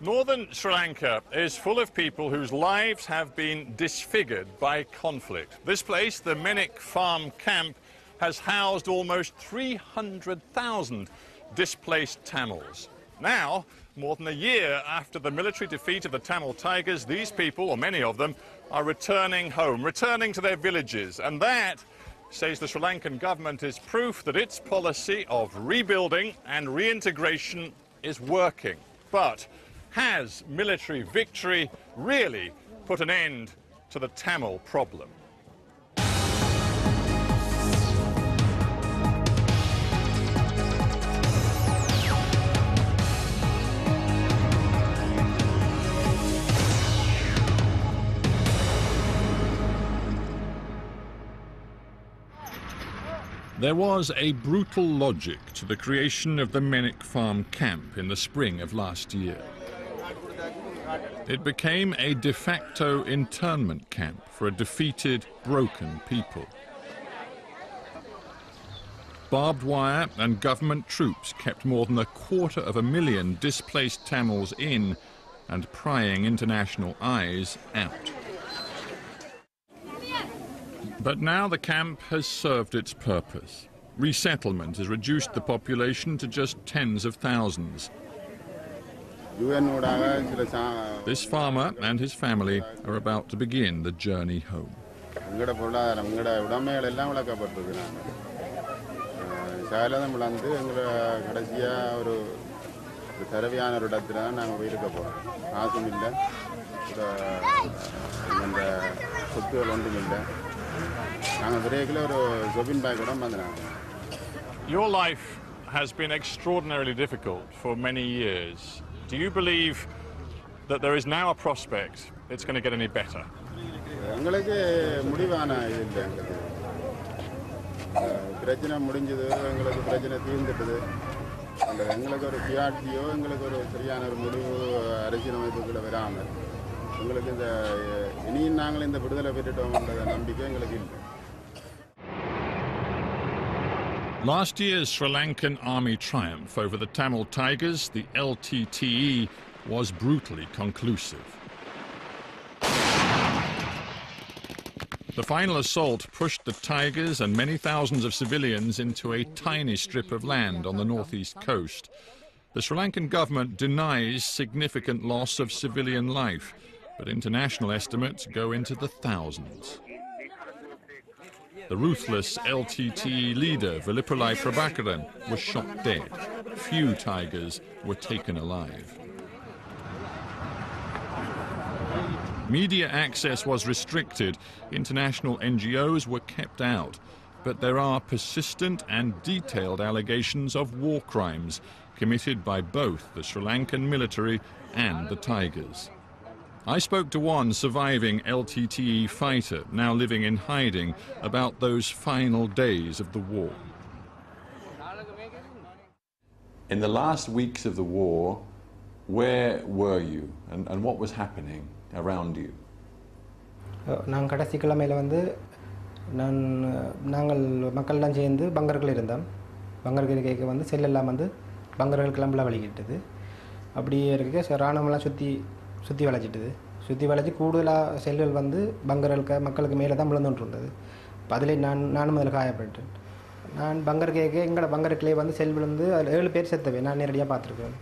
Northern Sri Lanka is full of people whose lives have been disfigured by conflict. This place, the Menik Farm Camp, has housed almost 300,000 displaced Tamils. Now, more than a year after the military defeat of the Tamil Tigers, these people, or many of them, are returning home, returning to their villages. And that, says the Sri Lankan government, is proof that its policy of rebuilding and reintegration is working. But has military victory really put an end to the Tamil problem? There was a brutal logic to the creation of the Menik Farm Camp in the spring of last year. It became a de facto internment camp for a defeated, broken people. Barbed wire and government troops kept more than 250,000 displaced Tamils in and prying international eyes out. But now the camp has served its purpose. Resettlement has reduced the population to just tens of thousands. This farmer and his family are about to begin the journey home. Your life has been extraordinarily difficult for many years. Do you believe that there is now a prospect it's going to get any better? Last year's Sri Lankan army triumph over the Tamil Tigers, the LTTE, was brutally conclusive. The final assault pushed the Tigers and many thousands of civilians into a tiny strip of land on the northeast coast. The Sri Lankan government denies significant loss of civilian life, but international estimates go into the thousands. The ruthless LTTE leader, Vilippillai Prabhakaran, was shot dead. Few Tigers were taken alive. Media access was restricted. International NGOs were kept out. But there are persistent and detailed allegations of war crimes committed by both the Sri Lankan military and the Tigers. I spoke to one surviving LTTE fighter, now living in hiding, about those final days of the war. In the last weeks of the war, where were you and what was happening around you? நான் கடைசி கிழமையில வந்து நாங்கள் மக்கள்லாம் சேர்ந்து பங்கர்கள் இருந்தோம். பங்கர்கள் கேட்க வந்து செல்லெல்லாம் வந்து பங்கர்கள் கிளம்பல வலிக்கிட்டது. அப்படியே இருக்க ராணுவம்லாம் சுற்றி வளைச்சிட்டுது. சுற்றி வளைச்சி கூடுதலாக செல்கள் வந்து பங்கர்களுக்கு மக்களுக்கு மேலே தான் விழுந்துட்டு இருந்தது. அதில் நானும் அதில் காயப்பட்டேன். நான் பங்கர் கேட்க எங்களோட பங்கருக்குள்ளே வந்து செல் விழுந்து அதில் 7 பேர் செத்தவை நான் நேரடியாக பார்த்துருக்கேன்.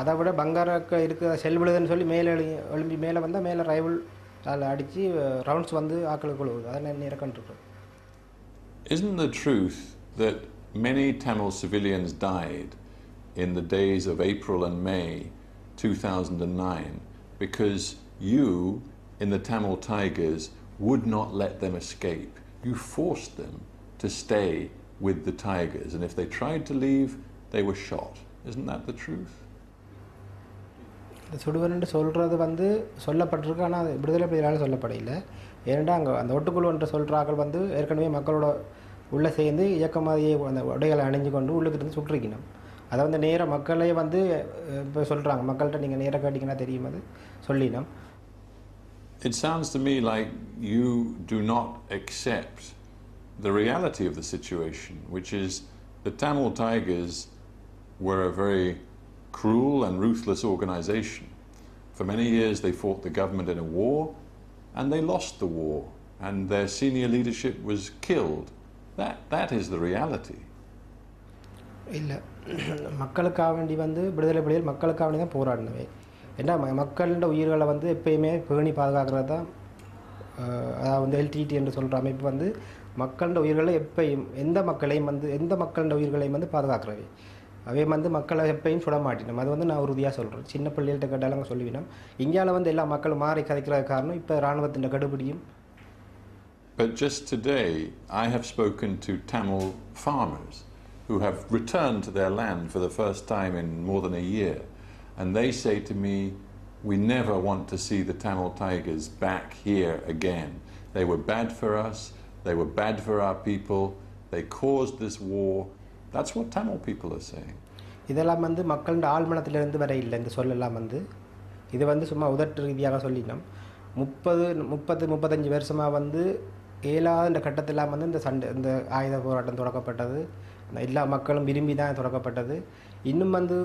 அதை விட பங்கருக்கு இருக்கிற செல் விழுதுன்னு சொல்லி மேலே எழும்பி மேலே வந்தால் மேலே ரைவல் அதில் அடித்து ரவுண்ட்ஸ் வந்து ஆக்களுக்கு விழுவுது. அதை நான் நேராக கண்டிருக்கேன். Isn't the truth that many Tamil civilians died in the days of April and May 2009 because you, in the Tamil Tigers, would not let them escape? You forced them to stay with the Tigers, and if they tried to leave, they were shot. Isn't that the truth? சுடுவன்ட்டு சொல்கிறது வந்து சொல்லப்பட்டிருக்கு, ஆனால் அது விடுதலை புலிகளால் சொல்லப்படையில்லை. ஏன்னா அங்கே அந்த ஒட்டுக்குழுன்ட்டு சொல்கிறார்கள் வந்து ஏற்கனவே மக்களோட உள்ளே சேர்ந்து இயக்கமாதிரியே அந்த உடைகளை அணிஞ்சு கொண்டு உள்ளுக்கு இருந்து சுற்றிக்கணும். அதை வந்து நேராக மக்களே வந்து இப்போ சொல்கிறாங்க, மக்கள்கிட்ட நீங்கள் நேராக கேட்டிங்கன்னா தெரியும் அது சொல்லினோம். It sounds to me like you do not accept the reality of the situation, which is the Tamil Tigers were a very cruel and ruthless organization. For many years they fought the government in a war, and they lost the war, and their senior leadership was killed. That is the reality. இல்லை, மக்களுக்காக வேண்டி வந்து விடுதலை புலிகள் மக்களுக்காக வேண்டி தான் போராடினவை. ஏன்னா மக்களோட உயிர்களை வந்து எப்பயுமே பேணி பாதுகாக்கிறது தான். அதாவது வந்து எல்டிடி என்று சொல்கிற அமைப்பு வந்து மக்களோட உயிர்களை எப்பயும் எந்த மக்களோட உயிர்களையும் வந்து பாதுகாக்கிறவை. அவை வந்து மக்களை எப்பயும் சுட மாட்டினோம். அது வந்து நான் உறுதியாக சொல்கிறேன். சின்ன பிள்ளைகள்கிட்ட கேட்டாலும் சொல்லிவினோம். இந்தியாவில் வந்து எல்லா மக்களும் மாறி கதைக்கிறது காரணம் இப்போ இராணுவத்தின் கடுபிடியும். But just today I have spoken to Tamil farmers who have returned to their land for the first time in more than a year, and they say to me, we never want to see the Tamil Tigers back here again. They were bad for us, they were bad for our people, they caused this war. That's what Tamil people are saying. இதெல்லாம் வந்து மக்களோட ஆழ்மனத்திலிருந்து வர இல்லை. இந்த சொல்லலாம் வந்து இது வந்து சும்மா உதட்டு ரீதியாக சொல்லினோம். 35 வருஷமாக வந்து ஏழாவது கட்டத்திலாம் வந்து இந்த ஆயுத போராட்டம் தொடக்கப்பட்டது. எல்லா மக்களும் விரும்பி தான் தொடக்கப்பட்டது. இன்னும் வந்து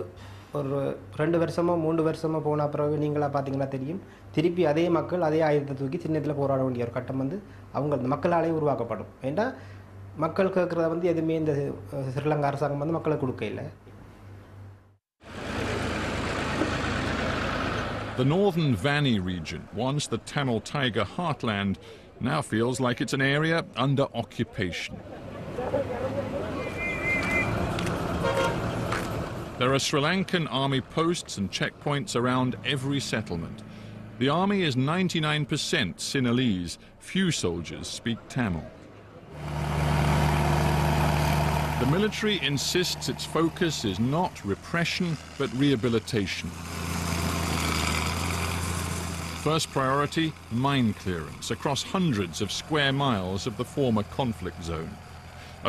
ஒரு 2 வருஷமோ 3 வருஷமோ போன பிறகு நீங்களாக பார்த்தீங்கன்னா தெரியும், திருப்பி அதே மக்கள் அதே ஆயுதத்தை தூக்கி சின்னத்தில் போராட வேண்டிய ஒரு கட்டம் வந்து அவங்க மக்களாலே உருவாக்கப்படும். ஏன்னா மக்கள் கேட்குறத வந்து எதுவுமே இந்த ஸ்ரீலங்கா அரசாங்கம் வந்து மக்களுக்கு கொடுக்க இல்லை. The northern Vanni region, once the Tamil Tiger heartland, now feels like it's an area under occupation. There are Sri Lankan army posts and checkpoints around every settlement. The army is 99% Sinhalese. Few soldiers speak Tamil. The military insists its focus is not repression but rehabilitation. First priority, mine clearance across hundreds of square miles of the former conflict zone.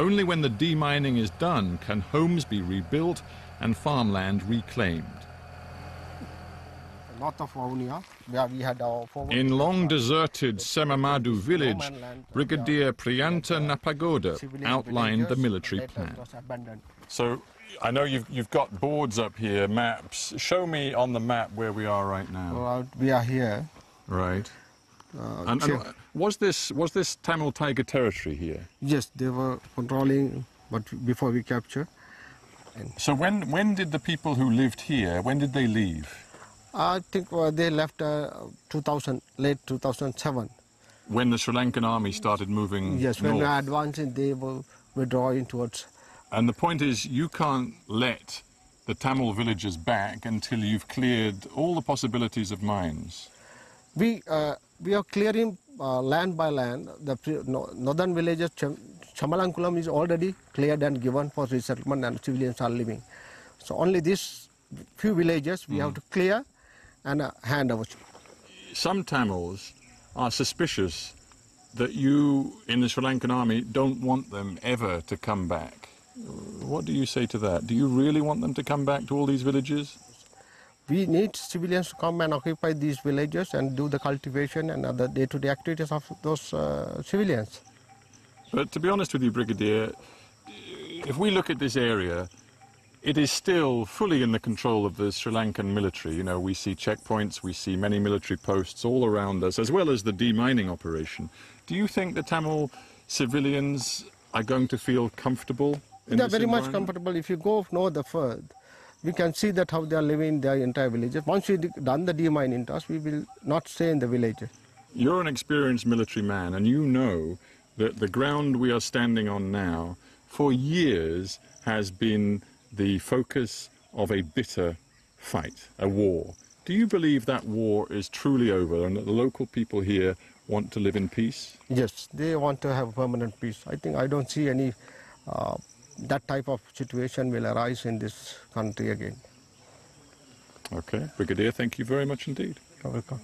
Only when the demining is done can homes be rebuilt and farmland reclaimed. North of Vavuniya, where we had our forward. In long-deserted Semamadu village, Brigadier Priyanta Napagoda outlined the military plan. So, I know you've got boards up here, maps. Show me on the map where we are right now. We are here. Right. And was this Tamil Tiger territory here? Yes, they were controlling, but before we captured. So when did the people who lived here, when did they leave? I think they left late 2007. When the Sri Lankan army started moving Yes, when north. we were advancing, they were withdrawing towards. And the point is, you can't let the Tamil villagers back until you've cleared all the possibilities of mines. We are clearing land by land. The northern villages, Chamalankulam is already cleared and given for resettlement, and civilians are living. So only these few villages we have to clear and hand over. Some Tamils are suspicious that you in the Sri Lankan army don't want them ever to come back. What do you say to that? Do you really want them to come back to all these villages? We need civilians to come and occupy these villages and do the cultivation and other day-to-day activities of those civilians. But to be honest with you, Brigadier, if we look at this area, it is still fully in the control of the Sri Lankan military. You know, we see checkpoints, we see many military posts all around us, as well as the demining operation. Do you think the Tamil civilians are going to feel comfortable in They are this very much environment? comfortable. If you go north further, we can see that how they are living in their entire villages. Once we done the demining task, we will not stay in the villages. You're an experienced military man, and you know that the ground we are standing on now, for years, has been the focus of a bitter fight, a war. Do you believe that war is truly over and that the local people here want to live in peace? Yes, they want to have permanent peace. I don't see any that type of situation will arise in this country again. Okay. Brigadier, thank you very much indeed. You're welcome.